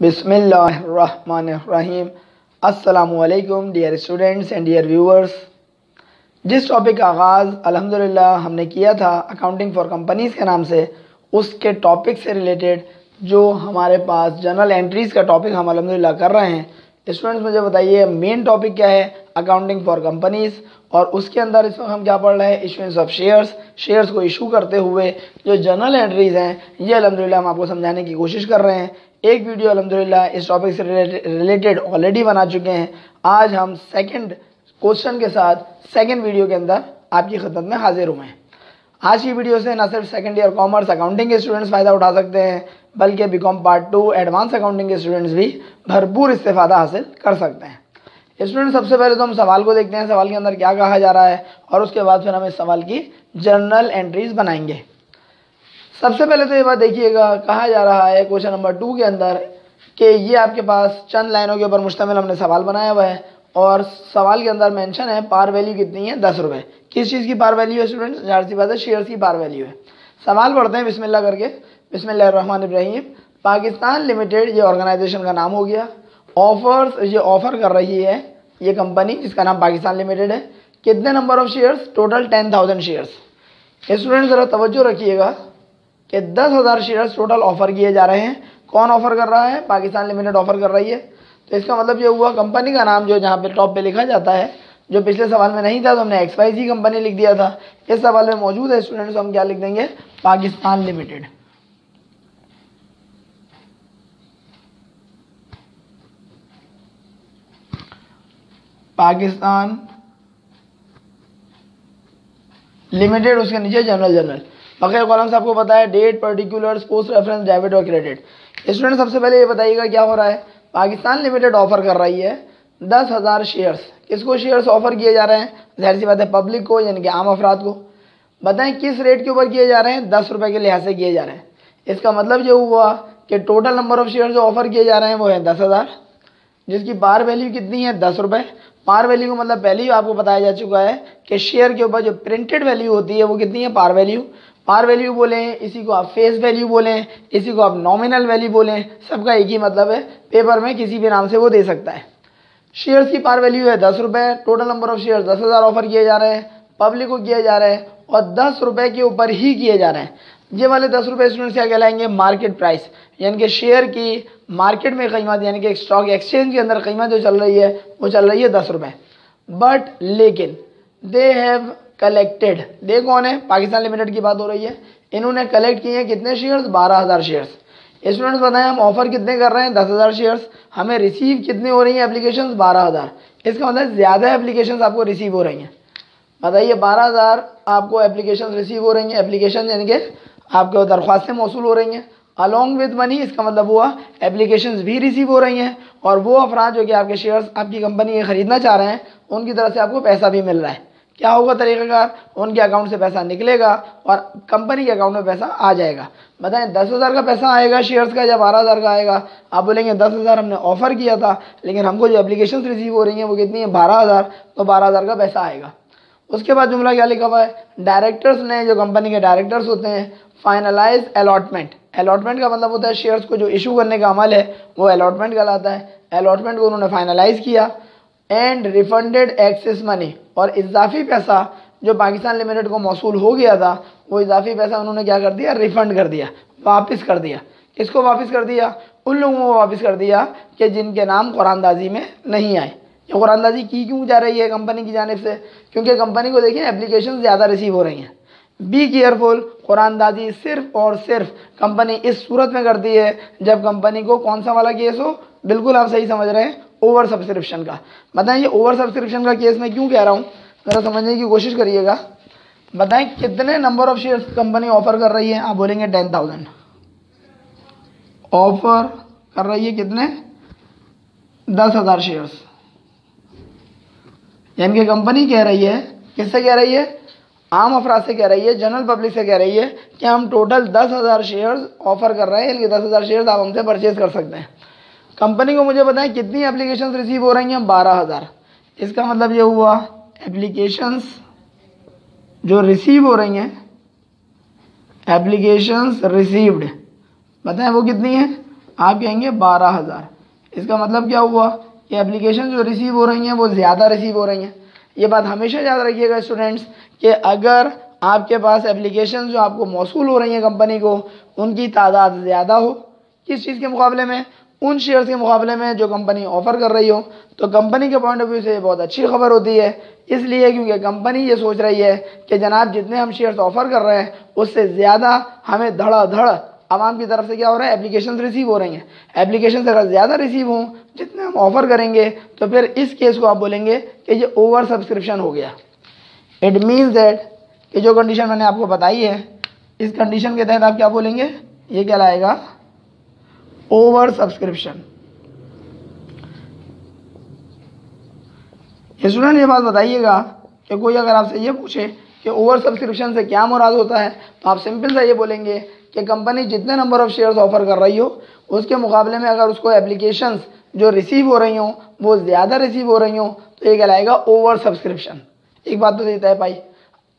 बिस्मिल्लाहिर्रहमानिर्रहीम। अस्सलामुअलैकुम dear students and dear viewers. जिस टॉपिक का आगाज़ अल्हम्दुलिल्लाह हमने किया था अकाउंटिंग फॉर कंपनीज़ के नाम से, उसके टॉपिक से रिलेटेड जो हमारे पास जनरल एंट्रीज़ का टॉपिक हम अल्हम्दुलिल्लाह कर रहे हैं। स्टूडेंट्स मुझे बताइए मेन टॉपिक क्या है अकाउंटिंग फॉर कंपनीज़, और उसके अंदर इस वक्त हम क्या पढ़ रहे हैं इशुएंस ऑफ शेयर्स को इशू करते हुए जो जनरल एंट्रीज़ हैं ये अल्हम्दुलिल्लाह हम आपको समझाने की कोशिश कर रहे हैं। एक वीडियो अल्हम्दुलिल्लाह इस टॉपिक से रिलेटेड ऑलरेडी बना चुके हैं। आज हम सेकंड क्वेश्चन के साथ सेकंड वीडियो के अंदर आपकी खिदमत में हाजिर हुए हैं। आज की वीडियो से न सिर्फ सेकंड ईयर कॉमर्स अकाउंटिंग के स्टूडेंट्स फ़ायदा उठा सकते हैं, बल्कि बीकॉम पार्ट 2 एडवांस अकाउंटिंग के स्टूडेंट्स भी भरपूर इस्तेफादा हासिल कर सकते हैं। स्टूडेंट सबसे पहले तो हम सवाल को देखते हैं, सवाल के अंदर क्या कहा जा रहा है, और उसके बाद फिर हम इस सवाल की जर्नल एंट्रीज बनाएंगे। सबसे पहले तो ये बात देखिएगा, कहा जा रहा है क्वेश्चन नंबर 2 के अंदर कि ये आपके पास चंद लाइनों के ऊपर मुश्तमिल हमने सवाल बनाया हुआ है, और सवाल के अंदर मेंशन है पार वैल्यू कितनी है 10 रुपये। किस चीज़ की पार वैल्यू है स्टूडेंट्स? जाहिर सी बात है शेयर्स की पार वैल्यू है। सवाल पढ़ते हैं बिस्मिल्लाह करके। बिस्मिल्लाहिर्रहमानिर्रहीम। पाकिस्तान लिमिटेड ये ऑर्गेनाइजेशन का नाम हो गया। ऑफर्स ये ऑफ़र कर रही है ये कंपनी जिसका नाम पाकिस्तान लिमिटेड है। कितने number of shares? Total 10,000 shares. Student ज़रा तवज्जो रखिएगा कि 10,000 शेयर्स टोटल ऑफ़र किए जा रहे हैं। कौन ऑफ़र कर रहा है? पाकिस्तान लिमिटेड ऑफ़र कर रही है। तो इसका मतलब ये हुआ कंपनी का नाम जो जहाँ पे टॉप पे लिखा जाता है, जो पिछले सवाल में नहीं था तो हमने XYZ कंपनी लिख दिया था, इस सवाल में मौजूद है स्टूडेंट्स। हम क्या लिख देंगे? पाकिस्तान लिमिटेड। पाकिस्तान लिमिटेड, उसके नीचे जनरल। बकाया कॉलम्स आपको पता है date, particulars, post reference, debit और क्रेडिट। स्टूडेंट सबसे पहले ये बताइएगा क्या हो रहा है। पाकिस्तान लिमिटेड ऑफर कर रही है 10,000 शेयर्स। किसको शेयर्स ऑफर किए जा रहे हैं? जाहिर सी बात है पब्लिक को, यानी कि आम अफराद को। बताएं किस रेट के ऊपर किए जा रहे हैं? 10 रुपये के लिहाज से किए जा रहे हैं। इसका मतलब ये हुआ कि टोटल नंबर ऑफ शेयर जो ऑफर किए जा रहे हैं वो है 10,000, जिसकी पार वैल्यू कितनी है? 10 रुपये। पार वैल्यू को मतलब पहले ही आपको बताया जा चुका है कि शेयर के ऊपर जो प्रिंटेड वैल्यू होती है वो कितनी है? Par value. पार वैल्यू बोलें, इसी को आप फेस वैल्यू बोलें, इसी को आप नॉमिनल वैल्यू बोलें, सबका एक ही मतलब है। पेपर में किसी भी नाम से वो दे सकता है। शेयर्स की पार वैल्यू है 10 रुपये। Total number of share 10,000 offer किए जा रहे हैं, पब्लिक को किए जा रहे हैं, और 10 रुपये के ऊपर ही किए जा रहे हैं। ये वाले 10 रुपये स्टूडेंट्स क्या कहलाएंगे? मार्केट प्राइस, यानी कि शेयर की मार्केट में कीमत, यानी कि स्टॉक एक्सचेंज के अंदर कीमत जो चल रही है वो चल रही है 10 रुपये। बट लेकिन दे हैव कलेक्टेड, दे कौन है? पाकिस्तान लिमिटेड की बात हो रही है। इन्होंने कलेक्ट किए हैं कितने शेयर्स? 12,000 शेयर्स। स्टूडेंट्स बताएं हम ऑफर कितने कर रहे हैं? 10,000 शेयर्स। हमें रिसीव कितनी हो रही हैं एप्लीकेशंस? 12,000। इसका मतलब ज़्यादा एप्लीकेशंस आपको रिसीव हो रही हैं। बताइए 12,000 आपको एप्लीकेशंस रिसीव हो रही हैं। एप्लीकेशन यानी कि आपको दरख्वास्तें मौसूल हो रही हैं अलॉन्ग विद मनी। इसका मतलब हुआ एप्लीकेशंस भी रिसीव हो रही हैं, और वो अफराद जो कि आपके शेयर्स आपकी कंपनी के ख़रीदना चाह रहे हैं उनकी तरफ से आपको पैसा भी मिल रहा है। क्या होगा तरीक़ाकार? उनके अकाउंट से पैसा निकलेगा और कंपनी के अकाउंट में पैसा आ जाएगा। बताएं 10,000 का पैसा आएगा शेयर्स का या 12,000 का आएगा? आप बोलेंगे 10,000 हमने ऑफ़र किया था, लेकिन हमको जो एप्लीकेशंस रिसीव हो रही हैं वो कितनी है? 12,000। तो 12,000 का पैसा आएगा। उसके बाद जुमला क्या लिखा हुआ है? डायरेक्टर्स ने, जो कंपनी के डायरेक्टर्स होते हैं, फाइनलाइज अलॉटमेंट। अलॉटमेंट का मतलब होता है शेयर्स को जो इशू करने का अमल है वो अलॉटमेंट कहलाता है। अलॉटमेंट को उन्होंने फाइनलाइज किया। एंड रिफंडेड एक्सेस मनी, और इजाफी पैसा जो पाकिस्तान लिमिटेड को मौसूल हो गया था वो इजाफी पैसा उन्होंने क्या कर दिया? रिफंड कर दिया, वापस कर दिया। किसको वापस कर दिया? उन लोगों को वापस कर दिया कि जिनके नाम कुरानदाजी में नहीं आए। ये कुरानदाजी की क्यों जा रही है कंपनी की जानिब से? क्योंकि कंपनी को देखिए एप्लीकेशन ज़्यादा रिसीव हो रही हैं। बी केयरफुल, कुरानदाजी सिर्फ और सिर्फ कंपनी इस सूरत में करती है जब कंपनी को कौन सा वाला केस हो? बिल्कुल आप सही समझ रहे हैं, ओवर सब्सक्रिप्शन का। बताएं ये ओवर सब्सक्रिप्शन का केस मैं क्यों कह रहा हूँ, ज़रा समझने की कोशिश करिएगा। बताएं कितने number of shares company offer कर रही है? आप बोलेंगे 10,000 ऑफर कर रही है। कितने? 10,000 शेयर्स। यानी कि कंपनी कह रही है, किससे कह रही है? आम अफराद से कह रही है, जनरल पब्लिक से कह रही है कि हम टोटल 10,000 शेयर्स ऑफर कर रहे हैं, यानी कि 10,000 शेयर्स आप हमसे परचेज कर सकते हैं। कंपनी को मुझे बताएं कितनी एप्लीकेशंस रिसीव हो रही हैं? 12,000। इसका मतलब ये हुआ एप्लीकेशंस जो रिसीव हो रही हैं, एप्लीकेशंस रिसीव्ड, बताएं वो कितनी है? आप कहेंगे 12,000। इसका मतलब क्या हुआ कि एप्लीकेशन जो रिसीव हो रही हैं वो ज़्यादा रिसीव हो रही हैं। ये बात हमेशा याद रखिएगा स्टूडेंट्स कि अगर आपके पास एप्लीकेशन जो आपको मौसूल हो रही हैं कंपनी को, उनकी तादाद ज़्यादा हो किस चीज़ के मुकाबले में, उन शेयर्स के मुकाबले में जो कंपनी ऑफ़र कर रही हो, तो कंपनी के पॉइंट ऑफ व्यू से बहुत अच्छी खबर होती है। इसलिए क्योंकि कंपनी ये सोच रही है कि जनाब जितने हम शेयर्स ऑफ़र कर रहे हैं उससे ज़्यादा हमें धड़ाधड़ आवाम की तरफ से क्या हो रहा है, एप्लीकेशन रिसीव हो रही हैं। एप्लीकेशन अगर ज़्यादा रिसीव हों जितने हम ऑफ़र करेंगे तो फिर इस केस को आप बोलेंगे कि ये ओवर सब्सक्रिप्शन हो गया। इट मीन्स दैट कि जो कंडीशन मैंने आपको बताई है, इस कंडीशन के तहत आप क्या बोलेंगे, ये क्या लाएगा, ओवर सब्सक्रिप्शन। स्टूडेंट ये बात बताइएगा कि कोई अगर आपसे ये पूछे कि ओवर सब्सक्रिप्शन से क्या मुराद होता है, तो आप सिंपल सा ये बोलेंगे कि कंपनी जितने नंबर ऑफ़ शेयर्स ऑफ़र कर रही हो उसके मुकाबले में अगर उसको एप्लीकेशंस जो रिसीव हो रही हों वो ज़्यादा रिसीव हो रही हों तो ये कहलाएगा ओवर सब्सक्रिप्शन। एक बात तो देता है भाई,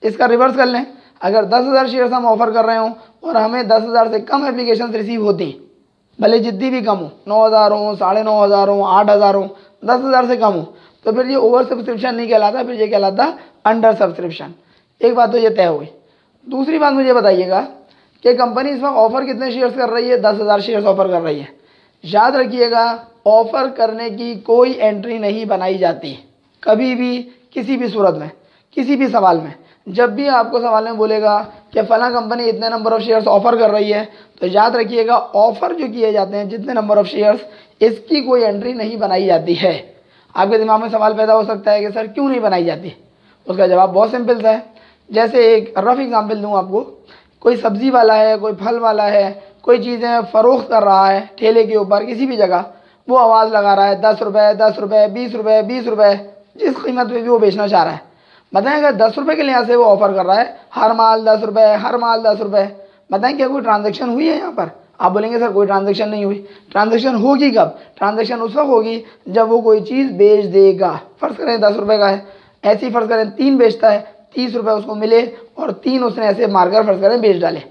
इसका रिवर्स कर लें, अगर 10,000 शेयर्स हम ऑफ़र कर रहे हों और हमें 10,000 से कम एप्लीकेशन रिसीव होती, भले जितनी भी कम हो, 9,000 हो, 9,500 हो, 8,000 हो, 10,000 से कम हो, तो फिर ये ओवर सब्सक्रिप्शन नहीं कहलाता, फिर ये कहलाता अंडर सब्सक्रिप्शन। एक बात तो ये तय हुई। दूसरी बात मुझे बताइएगा कि कंपनी इस वक्त ऑफ़र कितने शेयर्स कर रही है, 10,000 शेयर्स ऑफ़र कर रही है। याद रखिएगा ऑफ़र करने की कोई एंट्री नहीं बनाई जाती कभी भी, किसी भी सूरत में, किसी भी सवाल में। जब भी आपको सवाल में बोलेगा कि फ़लाँ कंपनी इतने नंबर ऑफ़ शेयर्स ऑफ़र कर रही है, तो याद रखिएगा ऑफ़र जो किए जाते हैं जितने नंबर ऑफ़ शेयर्स, इसकी कोई एंट्री नहीं बनाई जाती है। आपके दिमाग में सवाल पैदा हो सकता है कि सर क्यों नहीं बनाई जाती। उसका जवाब बहुत सिंपल सा है। जैसे एक रफ एग्जाम्पल दूँ आपको, कोई सब्ज़ी वाला है, कोई फल वाला है, कोई चीज़ें फ़रोख्त कर रहा है ठेले के ऊपर किसी भी जगह, वो आवाज़ लगा रहा है 10 रुपये, 10 रुपये, 20 रुपये, 20 रुपये, जिस कीमत पे भी वो बेचना चाह रहा है। बताएं अगर 10 रुपये के लिहाज से वो ऑफ़र कर रहा है, हर माल 10 रुपये, हर माल 10 रुपये, बताएं क्या कोई ट्रांजैक्शन हुई है यहाँ पर? आप बोलेंगे सर कोई ट्रांजैक्शन नहीं हुई। ट्रांजैक्शन होगी कब? ट्रांजैक्शन उस वक्त होगी जब वो कोई चीज़ बेच देगा। फ़र्ज़ करें 10 रुपये का है, ऐसे ही फ़र्ज़ करें 3 बेचता है, 30 रुपये उसको मिले और 3 उसने ऐसे मारकर फ़र्ज़ करें बेच डाले,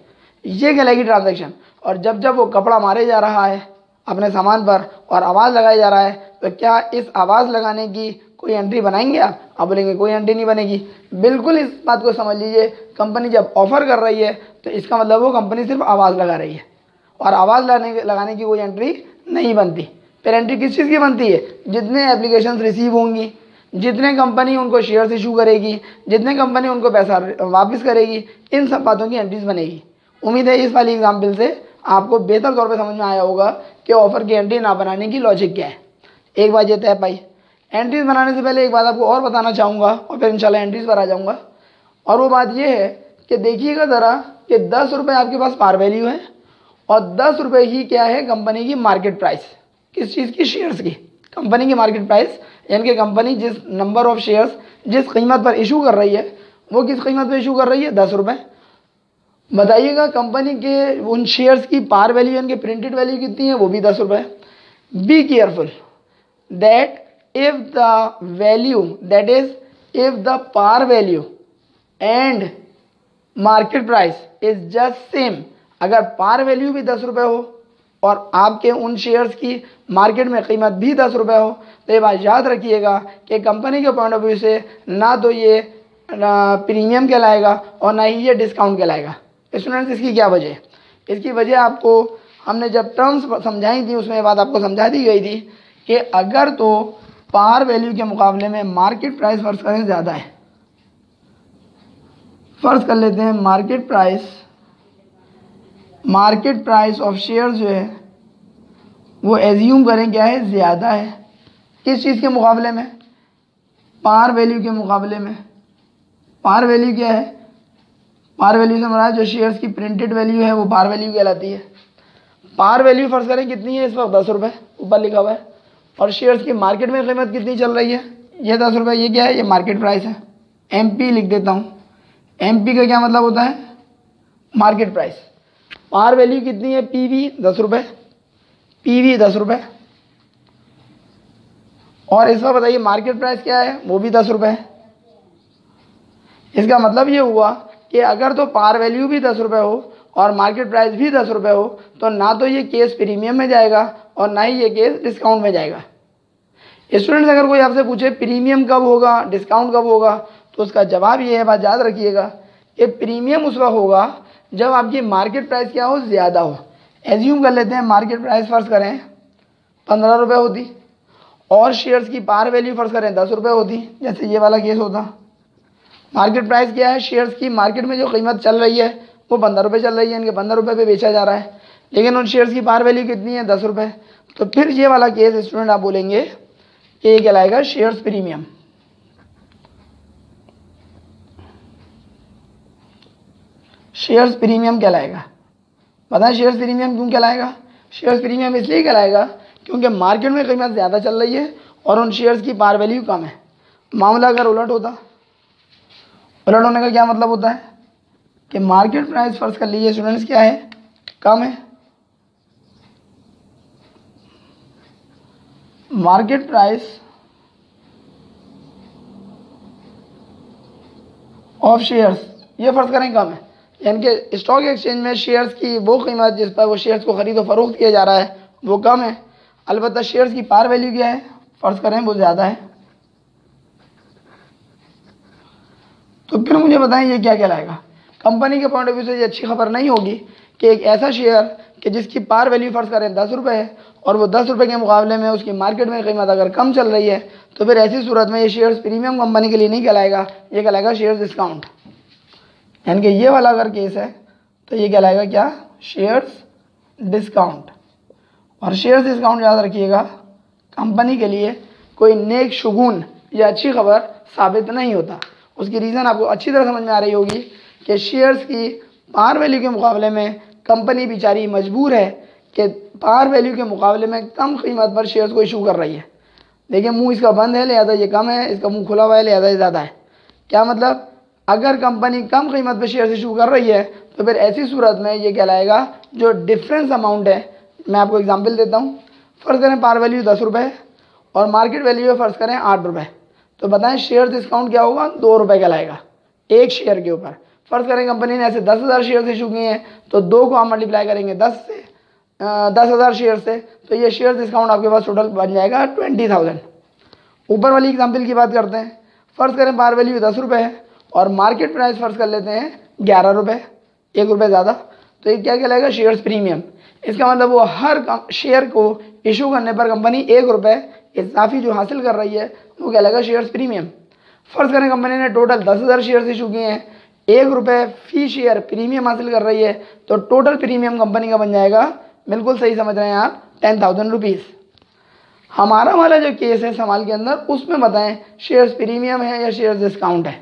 ये कहलाएगी ट्रांजैक्शन। और जब जब वो कपड़ा मारे जा रहा है अपने सामान पर और आवाज़ लगाया जा रहा है, तो क्या इस आवाज़ लगाने की कोई एंट्री बनाएंगे आप बोलेंगे कोई एंट्री नहीं बनेगी। बिल्कुल इस बात को समझ लीजिए, कंपनी जब ऑफ़र कर रही है तो इसका मतलब वो कंपनी सिर्फ आवाज़ लगा रही है और आवाज़ लगाने की कोई एंट्री नहीं बनती। फिर एंट्री किस चीज़ की बनती है? जितने एप्लीकेशन रिसीव होंगी, जितने कंपनी उनको शेयर्स इशू करेगी, जितने कंपनी उनको पैसा वापस करेगी, इन सब बातों की एंट्रीज बनेगी। उम्मीद है इस वाली एग्जाम्पल से आपको बेहतर तौर पे समझ में आया होगा कि ऑफ़र की एंट्री ना बनाने की लॉजिक क्या है। एक बात ये तय पाई। एंट्रीज बनाने से पहले एक बात आपको और बताना चाहूँगा और फिर इंशाल्लाह एंट्रीज पर आ जाऊँगा, और वो बात ये है कि देखिएगा ज़रा कि 10 रुपये आपके पास पार वैल्यू है और 10 रुपये ही क्या है कंपनी की मार्केट प्राइस। किस चीज़ की? शेयर्स की। कंपनी की मार्केट प्राइस, यानी कि कंपनी जिस नंबर ऑफ़ शेयर्स जिस कीमत पर इशू कर रही है, वो किस कीमत पर इशू कर रही है? 10 रुपये। बताइएगा कंपनी के उन शेयर्स की पार वैल्यू यानी कि प्रिंटेड वैल्यू कितनी है? वो भी 10 रुपये। Be careful that if the value, that is if the par value and market price is just same, अगर पार वैल्यू भी 10 रुपये हो और आपके उन शेयर्स की मार्केट में कीमत भी 10 रुपये हो, तो ये बात याद रखिएगा कि कंपनी के पॉइंट ऑफ व्यू से ना तो ये प्रीमियम कहलाएगा और ना ही ये डिस्काउंट कहलाएगा। स्टूडेंट्स इसकी क्या वजह है? इसकी वजह आपको हमने जब टर्म्स समझाई थी उसमें बात आपको समझा दी गई थी कि अगर तो पार वैल्यू के मुकाबले में मार्केट प्राइस फ़र्ज़ करें ज़्यादा है, फ़र्ज़ कर लेते हैं मार्केट प्राइस ऑफ शेयर जो है वो एज्यूम करें क्या है? ज़्यादा है। किस चीज़ के मुकाबले में? पार वैल्यू के मुकाबले में। पार वैल्यू क्या है? पार वैल्यू से हमारा जो शेयर्स की प्रिंटेड वैल्यू है वो पार वैल्यू कहलाती है। पार वैल्यू फ़र्ज़ करें कितनी है इस वक्त? 10 रुपये ऊपर लिखा हुआ है, और शेयर्स की मार्केट में कीमत कितनी चल रही है? ये 10 रुपये। ये क्या है? ये मार्केट प्राइस है। MP लिख देता हूँ। MP का क्या मतलब होता है? Market price. पार वैल्यू कितनी है? PV 10 रुपये। PV 10 रुपये। और इस बार बताइए मार्केट प्राइस क्या है? वो भी 10 रुपये है। इसका मतलब ये हुआ कि अगर तो पार वैल्यू भी 10 रुपये हो और मार्केट प्राइस भी 10 रुपये हो तो ना तो ये केस प्रीमियम में जाएगा और ना ही ये केस डिस्काउंट में जाएगा। स्टूडेंट्स अगर कोई आपसे पूछे प्रीमियम कब होगा डिस्काउंट कब होगा तो उसका जवाब ये है, बात याद रखिएगा कि प्रीमियम उस वक्त होगा जब आपकी मार्केट प्राइस क्या हो, ज़्यादा हो। एज्यूम कर लेते हैं मार्केट प्राइस फर्ज करें 15 रुपये होती और शेयर्स की पार वैल्यू फर्ज करें 10 रुपये होती, जैसे ये वाला केस होता। मार्केट प्राइस क्या है, शेयर्स की मार्केट में जो कीमत चल रही है वो 15 रुपये चल रही है, इनके 15 रुपये पे बेचा जा रहा है, लेकिन उन शेयर्स की पार वैल्यू कितनी है, 10 रुपये। तो फिर ये वाला केस स्टूडेंट आप बोलेंगे ये कहलाएगा शेयर्स प्रीमियम। शेयर्स प्रीमियम कहलाएगा। बताएं शेयर्स प्रीमियम क्यों कहलाएगा? शेयर्स प्रीमियम इसलिए कहलाएगा क्योंकि मार्केट में कीमत ज़्यादा चल रही है और उन शेयर्स की पार वैल्यू कम है। मामला अगर उलट होता, उलट होने का क्या मतलब होता है कि मार्केट प्राइस फर्ज कर लीजिए स्टूडेंट्स क्या है, कम है, मार्केट प्राइस ऑफ शेयर्स ये फर्ज करें कम है, यानी कि स्टॉक एक्सचेंज में शेयर्स की वो कीमत जिस पर वो शेयर्स को खरीदो फरोख्त किया जा रहा है वो कम है, अलबत्ता शेयर्स की पार वैल्यू क्या है, फर्ज करें वो ज़्यादा है। तो फिर मुझे बताएं ये क्या कहलाएगा? कंपनी के पॉइंट ऑफ व्यू से ये अच्छी खबर नहीं होगी कि एक ऐसा शेयर कि जिसकी पार वैल्यू फर्ज करें 10 रुपये है और वो 10 रुपये के मुकाबले में उसकी मार्केट में कीमत अगर कम चल रही है तो फिर ऐसी सूरत में ये शेयर्स प्रीमियम कंपनी के लिए नहीं कहलाएगा, ये कहलाएगा शेयर्स डिस्काउंट। यानी कि ये वाला अगर केस है तो ये कहलाएगा क्या, शेयर्स डिस्काउंट। और शेयर्स डिस्काउंट याद रखिएगा कंपनी के लिए कोई नेक शुगुन या अच्छी खबर साबित नहीं होता। उसकी रीज़न आपको अच्छी तरह समझ में आ रही होगी कि शेयर्स की पार वैल्यू के मुकाबले में कंपनी बेचारी मजबूर है कि पार वैल्यू के मुकाबले में कम कीमत पर शेयर्स को इशू कर रही है। देखिए मुंह इसका बंद है लिहाजा ये कम है, इसका मुंह खुला हुआ है लिहाजा ये ज़्यादा है। क्या मतलब, अगर कंपनी कम कीमत पर शेयर्स इशू कर रही है तो फिर ऐसी सूरत में ये कहलाएगा जो डिफरेंस अमाउंट है। मैं आपको एग्जांपल देता हूँ, फ़र्ज़ करें पार वैल्यू 10 रुपये और मार्केट वैल्यू है फ़र्ज़ करें 8 रुपये, तो बताएं शेयर डिस्काउंट क्या होगा, 2 रुपये कहलाएगा एक शेयर के ऊपर। फ़र्ज़ करें कंपनी ने ऐसे 10,000 शेयर इशू किए हैं तो 2 को हम मल्टीप्लाई करेंगे 10,000 शेयर से, तो ये शेयर डिस्काउंट आपके पास टोटल बन जाएगा 20,000। ऊपर वाली एग्जाम्पल की बात करते हैं, फ़र्ज़ करें पार वैल्यू 10 रुपये है और मार्केट प्राइस फ़र्ज़ कर लेते हैं 11 रुपये, 1 रुपये ज़्यादा, तो ये क्या कहलाएगा, शेयर्स प्रीमियम। इसका मतलब वो हर शेयर को इशू करने पर कंपनी 1 रुपये इजाफी जो हासिल कर रही है वो कहलाएगा शेयर्स प्रीमियम। फ़र्ज़ करें कंपनी ने टोटल 10,000 शेयर्स इशू किए हैं, 1 रुपये फी शेयर प्रीमियम हासिल कर रही है, तो टोटल प्रीमियम कंपनी का बन जाएगा, बिल्कुल सही समझ रहे हैं आप, 10,000 रुपीज़। हमारा वाला जो केस है सवाल के अंदर उसमें बताएं शेयर्स प्रीमियम है या शेयर्स डिस्काउंट है।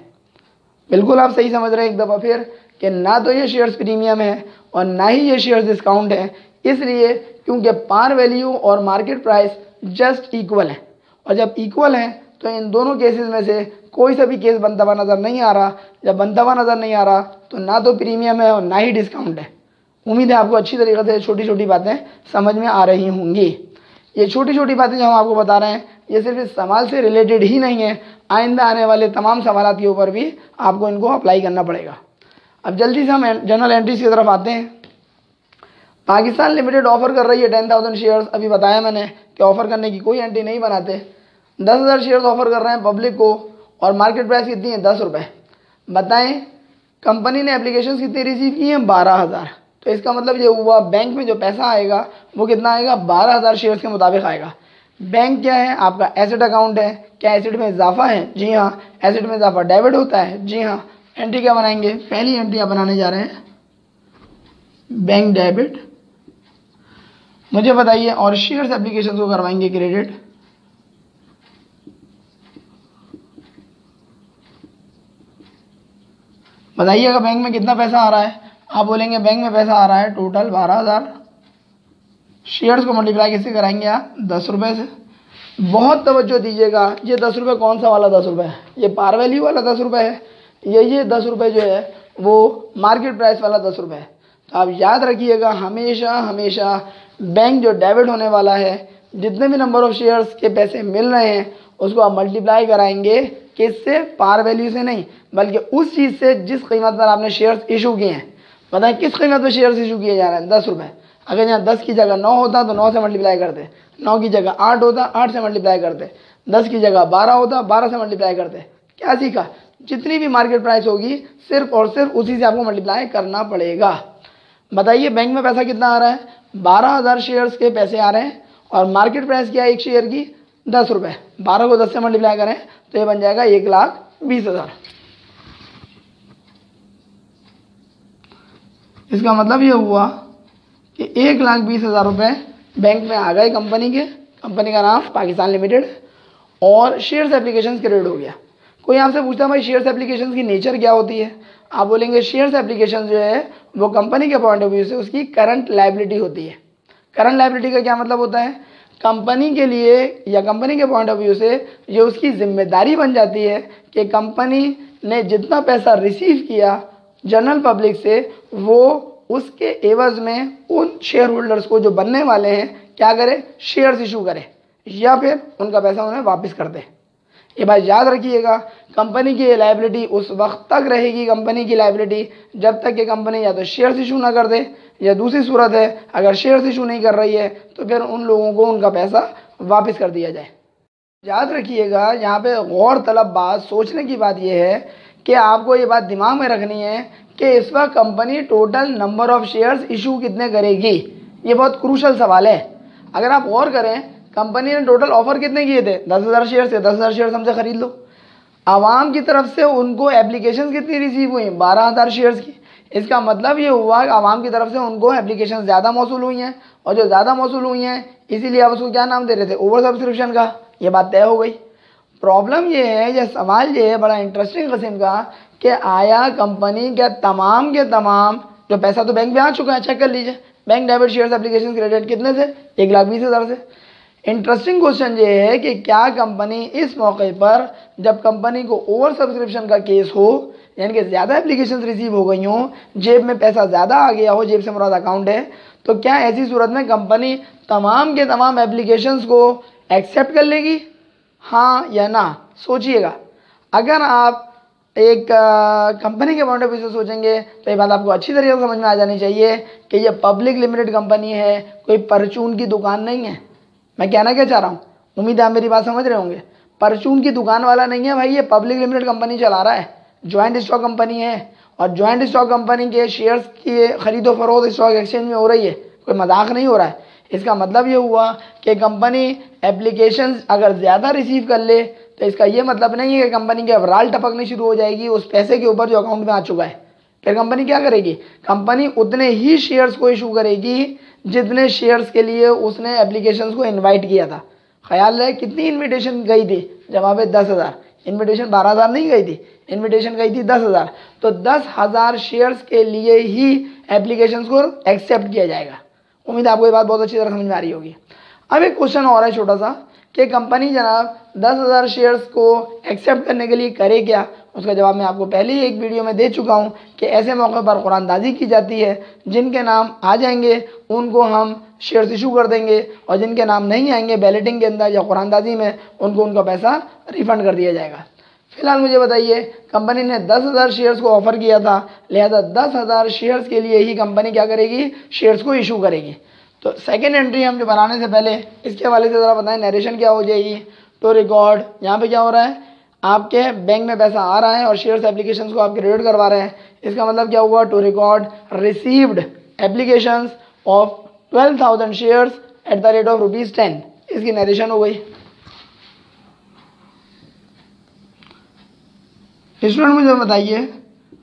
बिल्कुल आप सही समझ रहे हैं एक दफ़ा फिर कि ना तो ये शेयर्स प्रीमियम है और ना ही ये शेयर्स डिस्काउंट है, इसलिए क्योंकि पार वैल्यू और मार्केट प्राइस जस्ट इक्वल है, और जब इक्वल है तो इन दोनों केसेस में से कोई सा भी केस बनता हुआ नज़र नहीं आ रहा। जब बनता हुआ नज़र नहीं आ रहा तो ना तो प्रीमियम है और ना ही डिस्काउंट है। उम्मीद है आपको अच्छी तरीके से छोटी छोटी बातें समझ में आ रही होंगी। ये छोटी छोटी बातें जो हम आपको बता रहे हैं ये सिर्फ इस सवाल से रिलेटेड ही नहीं है, आइंदा आने वाले तमाम सवाल के ऊपर भी आपको इनको अप्लाई करना पड़ेगा। अब जल्दी से हम जर्नल एंट्रीज की तरफ आते हैं। पाकिस्तान लिमिटेड ऑफर कर रही है 10,000 शेयर्स। अभी बताया मैंने कि ऑफर करने की कोई एंट्री नहीं बनाते। 10,000 शेयर्स ऑफर कर रहे हैं पब्लिक को और मार्केट प्राइस कितनी है, 10 रुपये। बताएं कंपनी ने एप्लीकेशन कितनी रिसीव की हैं, 12,000। तो इसका मतलब ये हुआ बैंक में जो पैसा आएगा वो कितना आएगा, 12,000 शेयर्स के मुताबिक आएगा। बैंक क्या है, आपका एसेट अकाउंट है। क्या एसेट में इजाफा है? जी हाँ, एसेट में इजाफा डेबिट होता है। जी हाँ। एंट्री क्या बनाएंगे, पहली एंट्री आप बनाने जा रहे हैं बैंक डेबिट। मुझे बताइए, और शेयर्स एप्लीकेशन को करवाएंगे क्रेडिट। बताइएगा बैंक में कितना पैसा आ रहा है। आप बोलेंगे बैंक में पैसा आ रहा है टोटल 12,000। शेयर्स को मल्टीप्लाई किससे कराएंगे आप, 10 रुपये से। बहुत तवज्जो दीजिएगा, ये 10 रुपये कौन सा वाला 10 रुपये है, ये पार वैल्यू वाला 10 रुपये है, ये 10 रुपये जो है वो मार्केट प्राइस वाला 10 रुपये है। तो आप याद रखिएगा हमेशा हमेशा बैंक जो डेबिट होने वाला है, जितने भी नंबर ऑफ शेयर्स के पैसे मिल रहे हैं उसको आप मल्टीप्लाई कराएंगे किससे, पार वैल्यू से नहीं, बल्कि उस चीज़ से जिस कीमत पर आपने शेयर्स इशू किए हैं। बताएं किस कीमत पे शेयर्स इशू किए जा रहे हैं? 10 रुपये। अगर यहाँ 10 की जगह 9 होता तो 9 से मल्टीप्लाई करते, 9 की जगह 8 होता 8 से मल्टीप्लाई करते, 10 की जगह 12 होता 12 से मल्टीप्लाई करते। क्या सीखा? जितनी भी मार्केट प्राइस होगी सिर्फ और सिर्फ उसी से आपको मल्टीप्लाई करना पड़ेगा। बताइए बैंक में पैसा कितना आ रहा है? 12,000 शेयर्स के पैसे आ रहे हैं और मार्केट प्राइस क्या है एक शेयर की? 10 रुपये। 12 को 10 से मल्टीप्लाई करें तो ये बन जाएगा 1,20,000। इसका मतलब ये हुआ कि 1,20,000 रुपये बैंक में आ गए कंपनी के। कंपनी का नाम पाकिस्तान लिमिटेड और शेयर्स एप्लीकेशन क्रेडिट हो गया। कोई आपसे पूछता है भाई शेयर्स एप्लीकेशन की नेचर क्या होती है? आप बोलेंगे शेयर्स एप्लीकेशन जो है वो कंपनी के पॉइंट ऑफ व्यू से उसकी करंट लायबिलिटी होती है। करंट लायबिलिटी का क्या मतलब होता है? कंपनी के लिए या कंपनी के पॉइंट ऑफ व्यू से ये उसकी जिम्मेदारी बन जाती है कि कंपनी ने जितना पैसा रिसीव किया जनरल पब्लिक से वो उसके एवज में उन शेयर होल्डर्स को जो बनने वाले हैं क्या करे? शेयर्स इशू करे या फिर उनका पैसा उन्हें वापस कर दे। ये बात याद रखिएगा, कंपनी की लायबिलिटी उस वक्त तक रहेगी कंपनी की लायबिलिटी जब तक कि कंपनी या तो शेयर्स इशू ना कर दे या दूसरी सूरत है अगर शेयर्स इशू नहीं कर रही है तो फिर उन लोगों को उनका पैसा वापस कर दिया जाए। याद रखिएगा यहाँ पे गौर तलब बात सोचने की बात यह है कि आपको ये बात दिमाग में रखनी है कि इस वक्त company total number of shares issue कितने करेगी। ये बहुत क्रूशल सवाल है। अगर आप गौर करें कंपनी ने टोटल ऑफर कितने किए थे? 10,000 शेयर से। 10,000 शेयर्स हमसे खरीद लो। आवाम की तरफ से उनको एप्लीकेशन कितनी रिसीव हुई? 12,000 शेयर्स की। इसका मतलब ये हुआ कि आवाम की तरफ से उनको एप्लीकेशन ज़्यादा मौसूल हुई हैं और जो ज़्यादा मौसूल हुई हैं इसीलिए आप उसको क्या नाम दे रहे थे? ओवर सब्सक्रिप्शन का। ये बात तय हो गई। प्रॉब्लम ये है, यह सवाल ये है बड़ा इंटरेस्टिंग किस्म का कि आया कंपनी के तमाम जो पैसा तो बैंक में आ चुका है, चेक कर लीजिए bank debit shares application credit कितने से? 1,20,000 से। इंटरेस्टिंग क्वेश्चन ये है कि क्या कंपनी इस मौके पर जब कंपनी को ओवर सब्सक्रिप्शन का केस हो यानी कि ज़्यादा एप्लीकेशन रिसीव हो गई हों, जेब में पैसा ज़्यादा आ गया हो, जेब से मुराद अकाउंट है, तो क्या ऐसी सूरत में कंपनी तमाम के तमाम एप्लीकेशंस को एक्सेप्ट कर लेगी? हाँ या ना? सोचिएगा। अगर आप एक कंपनी के पॉइंट ऑफ व्यू से सोचेंगे तो ये बात आपको अच्छी तरीके से समझ में आ जानी चाहिए कि ये पब्लिक लिमिटेड कंपनी है, कोई परचून की दुकान नहीं है। मैं कहना क्या चाह रहा हूँ, उम्मीद है आप मेरी बात समझ रहे होंगे। परचून की दुकान वाला नहीं है भाई, ये पब्लिक लिमिटेड कंपनी चला रहा है, ज्वाइंट स्टॉक कंपनी है और ज्वाइंट स्टॉक कंपनी के शेयर्स की खरीदो फरोख्त स्टॉक एक्सचेंज में हो रही है, कोई मजाक नहीं हो रहा है। इसका मतलब ये हुआ कि कंपनी एप्लीकेशंस अगर ज़्यादा रिसीव कर ले तो इसका ये मतलब नहीं है कि कंपनी के अवराल टपकने शुरू हो जाएगी उस पैसे के ऊपर जो अकाउंट में आ चुका है। फिर कंपनी क्या करेगी? कंपनी उतने ही शेयर्स को इशू करेगी जितने शेयर्स के लिए उसने एप्लीकेशंस को इनवाइट किया था। ख्याल है कितनी इनविटेशन गई थी? जवाब है 10,000। इनविटेशन 12,000 नहीं गई थी, इनविटेशन गई थी 10,000। तो 10,000 शेयर्स के लिए ही एप्लीकेशंस को एक्सेप्ट किया जाएगा। उम्मीद है आपको ये बात बहुत अच्छी तरह समझ में आ रही होगी। अब एक क्वेश्चन और है छोटा सा कि कंपनी जनाब 10,000 शेयर्स को एक्सेप्ट करने के लिए करे क्या? उसका जवाब मैं आपको पहले ही एक वीडियो में दे चुका हूं कि ऐसे मौके पर कुरानदाजी की जाती है। जिनके नाम आ जाएंगे उनको हम शेयर्स इशू कर देंगे और जिनके नाम नहीं आएंगे बैलेटिंग के अंदर या कुरानदाजी में उनको उनका पैसा रिफंड कर दिया जाएगा। फिलहाल मुझे बताइए, कंपनी ने 10,000 शेयर्स को ऑफर किया था, लिहाजा 10,000 शेयर्स के लिए ही कंपनी क्या करेगी? शेयर्स को इशू करेगी। तो सेकेंड एंट्री हम जो बनाने से पहले इसके हवाले से ज़रा बताएं नरेशन क्या हो जाएगी। तो रिकॉर्ड यहाँ पे क्या हो रहा है? आपके बैंक में पैसा आ रहा है और शेयर्स एप्लीकेशंस को आप क्रेडिट करवा रहे हैं। इसका मतलब क्या हुआ? To record received applications of 12,000 shares at the rate of ₹10। इसकी नरेशन हो गई। स्टूडेंट मुझे बताइए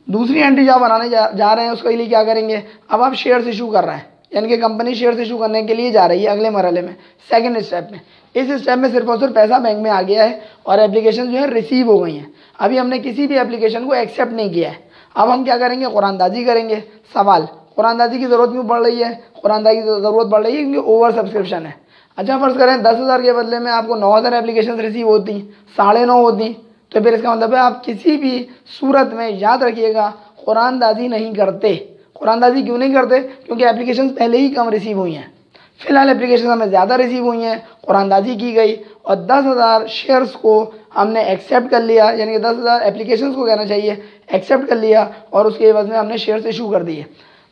दूसरी एंट्री जहाँ बनाने जा रहे हैं उसके लिए क्या करेंगे? अब आप शेयर्स इशू कर रहे हैं यानी कि कंपनी शेयर्स इशू करने के लिए जा रही है अगले मरहले में, सेकंड स्टेप में। इस स्टेप में सिर्फ और सिर्फ पैसा बैंक में आ गया है और एप्लीकेशन जो है रिसीव हो गई हैं। अभी हमने किसी भी एप्लीकेशन को एक्सेप्ट नहीं किया है। अब हम क्या करेंगे? कुरानदाजी करेंगे। सवाल, कुरानदाजी की ज़रूरत क्यों पड़ रही है? कुरानदाजी की ज़रूरत पड़ रही है क्योंकि ओवर सब्सक्रिप्शन है। अच्छा फर्ज करें 10,000 के बदले में आपको 9,000 एप्लीकेशन रिसीव होती, 9.5 होती, तो फिर इसका मतलब है आप किसी भी सूरत में याद रखिएगा कुरानदाजी नहीं करते। कुरानदाजी क्यों नहीं करते? क्योंकि एप्लीकेशन पहले ही कम रिसीव हुई हैं। फिलहाल एप्लीकेशन हमें ज़्यादा रिसीव हुई हैं, कुरानदाजी की गई और 10,000 शेयर्स को हमने एक्सेप्ट कर लिया, यानी कि 10,000 एप्लीकेशन को कहना चाहिए एक्सेप्ट कर लिया और उसके एवज में हमने शेयर्स इशू कर दिए।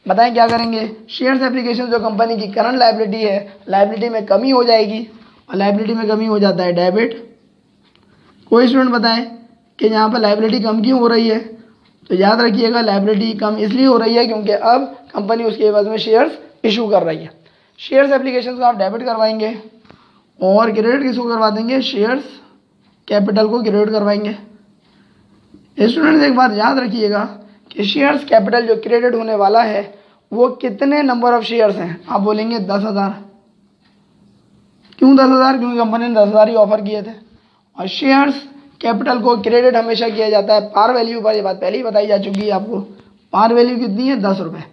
बताएं क्या करेंगे, शेयर्स एप्लीकेशन जो कंपनी की करंट लाइबिलिटी है, लाइबिलिटी में कमी हो जाएगी और लाइबिलिटी में कमी हो जाता है डेबिट। कोई स्टूडेंट बताएं कि यहाँ पर लाइबिलिटी कम क्यों हो रही है, तो याद रखिएगा लाइबिलिटी कम इसलिए हो रही है क्योंकि अब कंपनी उसके एवज में शेयर्स इशू कर रही है। शेयर्स एप्लीकेशन को आप डेबिट करवाएंगे और क्रेडिट किसको करवा देंगे, शेयर्स कैपिटल को क्रेडिट करवाएंगे। स्टूडेंट्स एक बात याद रखिएगा कि शेयर्स कैपिटल जो क्रेडिट होने वाला है वो कितने नंबर ऑफ शेयर्स हैं, आप बोलेंगे 10,000। क्यों 10,000, क्योंकि कंपनी ने 10,000 ही ऑफर किए थे। और शेयर्स कैपिटल को क्रेडिट हमेशा किया जाता है पार वैल्यू पर, ये बात पहले ही बताई जा चुकी है आपको। पार वैल्यू कितनी है, 10 रुपये।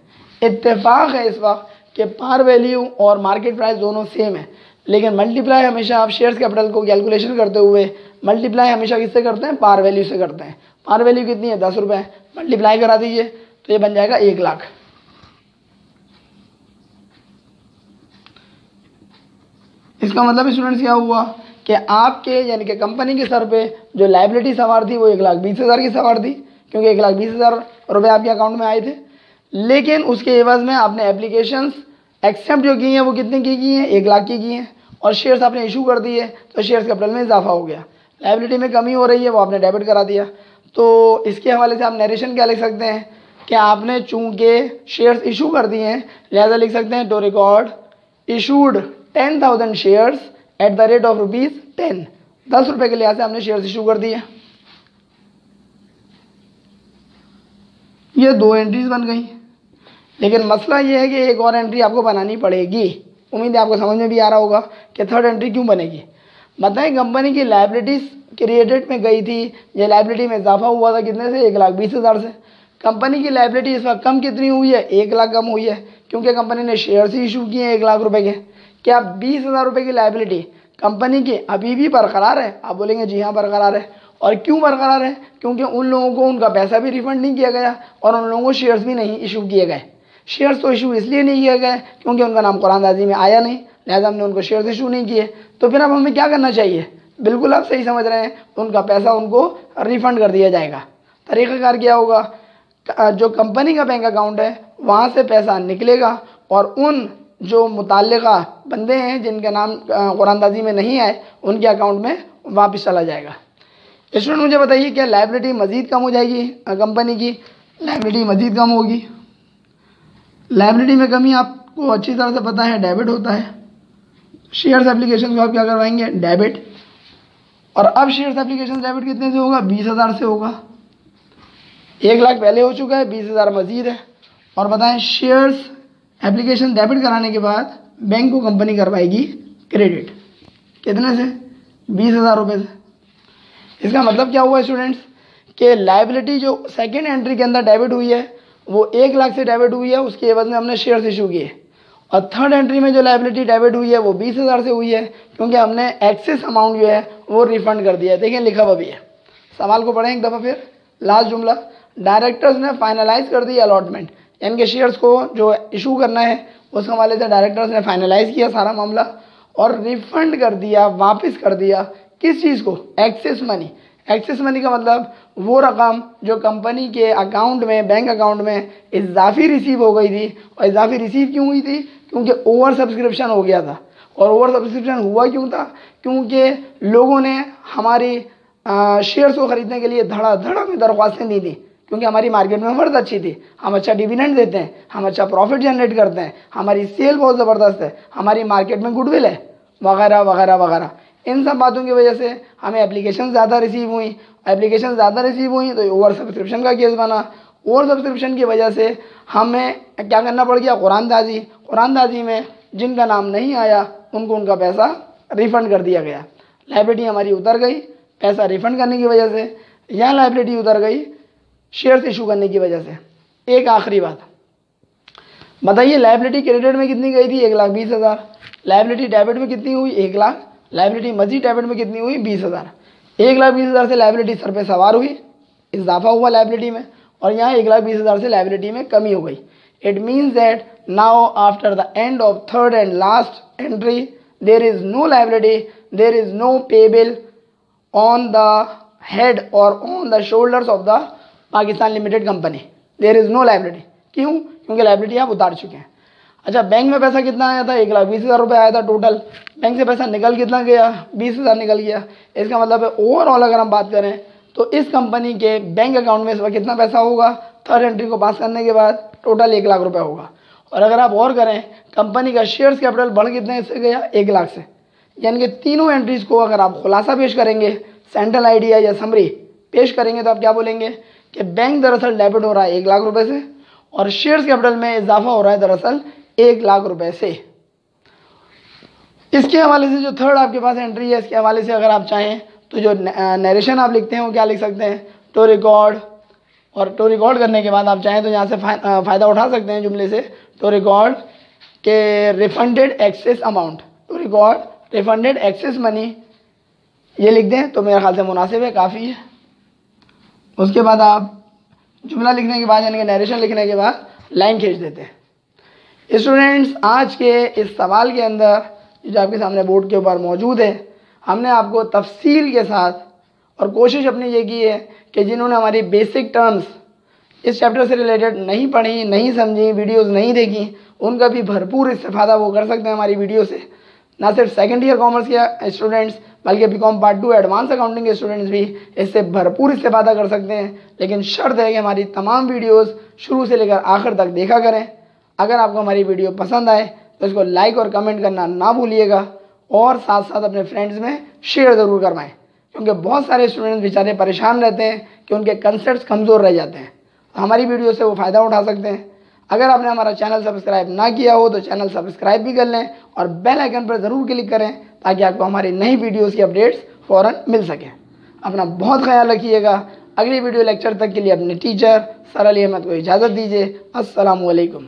इत्तेफाक है इस वक्त कि पार वैल्यू और मार्केट प्राइस दोनों सेम है, लेकिन मल्टीप्लाई हमेशा आप शेयर्स कैपिटल को कैलकुलेशन करते हुए मल्टीप्लाई हमेशा किससे करते हैं, पार वैल्यू से करते हैं। पार वैल्यू कितनी है, 10 रुपये। मल्टीप्लाई करा दीजिए तो ये बन जाएगा 1 लाख। इसका मतलब स्टूडेंट्स क्या हुआ कि आपके यानी कि कंपनी के सर पे जो लाइबिलिटी सवार थी वो 1,20,000 की सवार थी, क्योंकि 1,20,000 रुपये आपके अकाउंट में आए थे। लेकिन उसके एवज में आपने एप्लीकेशंस एक्सेप्ट जो की हैं वो कितने की हैं, 1 लाख की हैं, और शेयर्स आपने इशू कर दिए तो शेयर्स कैपिटल में इजाफा हो गया। लाइबिलिटी में कमी हो रही है वो आपने डेबिट करा दिया। तो इसके हवाले से आप नरेशन क्या लिख सकते हैं कि आपने चूंकि शेयर्स इशू कर दिए हैं लिहाजा लिख सकते हैं to record issued 10,000 shares at the rate of ₹10। 10 रुपये के लिहाज से आपने शेयर्स इशू कर दिए। ये 2 एंट्रीज बन गई, लेकिन मसला ये है कि एक और एंट्री आपको बनानी पड़ेगी। उम्मीद है आपको समझ में भी आ रहा होगा कि थर्ड एंट्री क्यों बनेगी। बताएं कंपनी की लाइबिलिटीज क्रिएटेड में गई थी, ये लाइबिलिटी में इजाफा हुआ था कितने से, 1,20,000 से। कंपनी की लाइबिलिटी इस वक्त कम कितनी हुई है, 1 लाख कम हुई है, क्योंकि कंपनी ने शेयर्स ही इशू किए हैं 1 लाख रुपए के। क्या 20,000 रुपये की लाइबिलिटी कंपनी की अभी भी बरकरार है, आप बोलेंगे जी हाँ बरकरार है। और क्यों बरकरार है, क्योंकि उन लोगों को उनका पैसा भी रिफंड नहीं किया गया और उन लोगों को शेयर्स भी नहीं इशू किए गए। शेयर्स तो इशू इसलिए नहीं किए गए क्योंकि उनका नाम कुरानदाजी में आया नहीं, लिहाजा हमने उनको शेयर्स इशू नहीं किए। तो फिर अब हमें क्या करना चाहिए, बिल्कुल आप सही समझ रहे हैं, उनका पैसा उनको रिफंड कर दिया जाएगा। तरीक़ाकार क्या होगा, जो कंपनी का बैंक अकाउंट है वहाँ से पैसा निकलेगा और उन जो मुताल्लिका बंदे हैं जिनके नाम कुरानदाजी में नहीं आए उनके अकाउंट में वापस चला जाएगा। स्टूडेंट मुझे बताइए क्या लाइबिलिटी मज़ीद कम हो जाएगी, कंपनी की लाइबिलिटी मज़ीद कम होगी। लाइबिलिटी में कमी आपको अच्छी तरह से पता है डेबिट होता है। शेयर्स एप्लीकेशन को आप क्या करवाएंगे, डेबिट। और अब शेयर्स एप्लीकेशन डेबिट कितने से होगा, 20,000 से होगा। 1 लाख पहले हो चुका है, 20,000 मज़ीद है। और बताएं शेयर्स एप्लीकेशन डेबिट कराने के बाद बैंक को कंपनी करवाएगी क्रेडिट, कितने से, 20,000 रुपये से। इसका मतलब क्या हुआ स्टूडेंट्स कि लाइबिलिटी जो सेकेंड एंट्री के अंदर डेबिट हुई है वो 1 लाख से डेबिट हुई है, उसके एवज में हमने शेयर्स इशू किए। और थर्ड एंट्री में जो लाइबिलिटी डेबिट हुई है वो 20,000 से हुई है, क्योंकि हमने एक्सेस अमाउंट जो है वो रिफंड कर दिया है। देखिए लिखा हुआ भी है, सवाल को पढ़ें एक दफ़ा फिर। लास्ट जुमला, डायरेक्टर्स ने फाइनलाइज कर दी अलॉटमेंट, यानी कि शेयर्स को जो इशू करना है उस हवाले से डायरेक्टर्स ने फाइनलाइज किया सारा मामला और रिफंड कर दिया, वापस कर दिया। किस चीज़ को, एक्सेस मनी। एक्सेस मनी का मतलब वो रकम जो कंपनी के अकाउंट में, बैंक अकाउंट में इजाफी रिसीव हो गई थी। और इजाफी रिसीव क्यों हुई थी, क्योंकि ओवर सब्सक्रिप्शन हो गया था। और ओवर सब्सक्रिप्शन हुआ क्यों था, क्योंकि लोगों ने हमारी शेयर्स को ख़रीदने के लिए धड़ा में दरख्वास्तें दी थी, क्योंकि हमारी मार्केट में वर्थ अच्छी थी, हम अच्छा डिविडेंड देते हैं, हम अच्छा प्रॉफिट जनरेट करते हैं, हमारी सेल बहुत ज़बरदस्त है, हमारी मार्केट में गुडविल है, वगैरह वगैरह वगैरह। इन सब बातों की वजह से हमें एप्लीकेशन ज़्यादा रिसीव हुई। एप्लीकेशन ज़्यादा रिसीव हुई तो ओवर सब्सक्रिप्शन का केस बना। ओवर सब्सक्रिप्शन की वजह से हमें क्या करना पड़ गया, कुरानदाजी में जिनका नाम नहीं आया उनको उनका पैसा रिफ़ंड कर दिया गया। लाइबिलिटी हमारी उतर गई पैसा रिफ़ंड करने की वजह से, या लाइबिलिटी उतर गई शेयर्स इशू करने की वजह से। एक आखिरी बात बताइए, लाइबिलिटी क्रेडिट में कितनी गई थी, 1,20,000। लाइबिलिटी डेबिट में कितनी हुई, 1 लाख। लाइबिलिटी मजीद डेबिट में कितनी हुई, 20,000। 1,20,000 से लाइबिलिटी सर पे सवार हुई, इजाफा हुआ लाइबिलिटी में, और यहाँ 1,20,000 से लाइबिलिटी में कमी हो गई। It means that now after the end of third and last entry there is no liability, there is no payable on the head और on the shoulders of the Pakistan limited company. There is no liability. क्यों? क्योंकि liability आप उतार चुके हैं। अच्छा, bank में पैसा कितना आया था? 1,20,000 रुपये आया था टोटल। बैंक से पैसा निकल कितना गया? 20,000 निकल गया। इसका मतलब है ओवरऑल अगर हम बात करें तो इस कंपनी के बैंक अकाउंट में इस वक्त कितना पैसा होगा? थर्ड एंट्री को पास करने के बाद टोटल 1 लाख रुपये होगा। और अगर आप और करें, कंपनी का शेयर्स कैपिटल बढ़ कितने से गया? 1 लाख से। यानी कि तीनों एंट्रीज को अगर आप खुलासा पेश करेंगे, सेंट्रल आइडिया या समरी पेश करेंगे, तो आप क्या बोलेंगे कि बैंक दरअसल डेबिट हो रहा है 1 लाख रुपए से और शेयर्स कैपिटल में इजाफा हो रहा है दरअसल 1 लाख रुपए से। इसके हवाले से जो थर्ड आपके पास एंट्री है, इसके हवाले से अगर आप चाहें तो जो नरेशन आप लिखते हैं वो क्या लिख सकते हैं? To record. और टू रिकॉर्ड करने के बाद आप चाहें तो यहाँ से फ़ायदा उठा सकते हैं जुमले से, टू रिकॉर्ड के refunded excess amount, to record refunded excess money, ये लिख दें तो मेरे ख्याल से मुनासिब है, काफ़ी है। उसके बाद आप जुमला लिखने के बाद यानी कि नरेशन लिखने के बाद लाइन खींच देते हैं। स्टूडेंट्स, आज के इस सवाल के अंदर जो आपके सामने बोर्ड के ऊपर मौजूद है, हमने आपको तफसील के साथ और कोशिश अपनी ये की है कि जिन्होंने हमारी बेसिक टर्म्स इस चैप्टर से रिलेटेड नहीं पढ़ी, नहीं समझी, वीडियोस नहीं देखी, उनका भी भरपूर इस्तेफादा वो कर सकते हैं हमारी वीडियो से। ना सिर्फ सेकंड ईयर कॉमर्स के स्टूडेंट्स बल्कि बीकॉम पार्ट 2 एडवांस अकाउंटिंग के स्टूडेंट्स भी इससे भरपूर इस्तेफादा कर सकते हैं। लेकिन शर्त है कि हमारी तमाम वीडियोस शुरू से लेकर आखिर तक देखा करें। अगर आपको हमारी वीडियो पसंद आए तो इसको लाइक और कमेंट करना ना भूलिएगा और साथ साथ अपने फ्रेंड्स में शेयर ज़रूर करवाएं, क्योंकि बहुत सारे स्टूडेंट्स बेचारे परेशान रहते हैं कि उनके कंसेप्ट्स कमज़ोर रह जाते हैं। तो हमारी वीडियो से वो फ़ायदा उठा सकते हैं। अगर आपने हमारा चैनल सब्सक्राइब ना किया हो तो चैनल सब्सक्राइब भी कर लें और बेल आइकन पर ज़रूर क्लिक करें ताकि आपको हमारी नई वीडियोज़ की अपडेट्स फ़ौरन मिल सकें। अपना बहुत ख्याल रखिएगा। अगली वीडियो लेक्चर तक के लिए अपने टीचर सरल अहमद को इजाज़त दीजिए। अस्सलामु अलैकुम।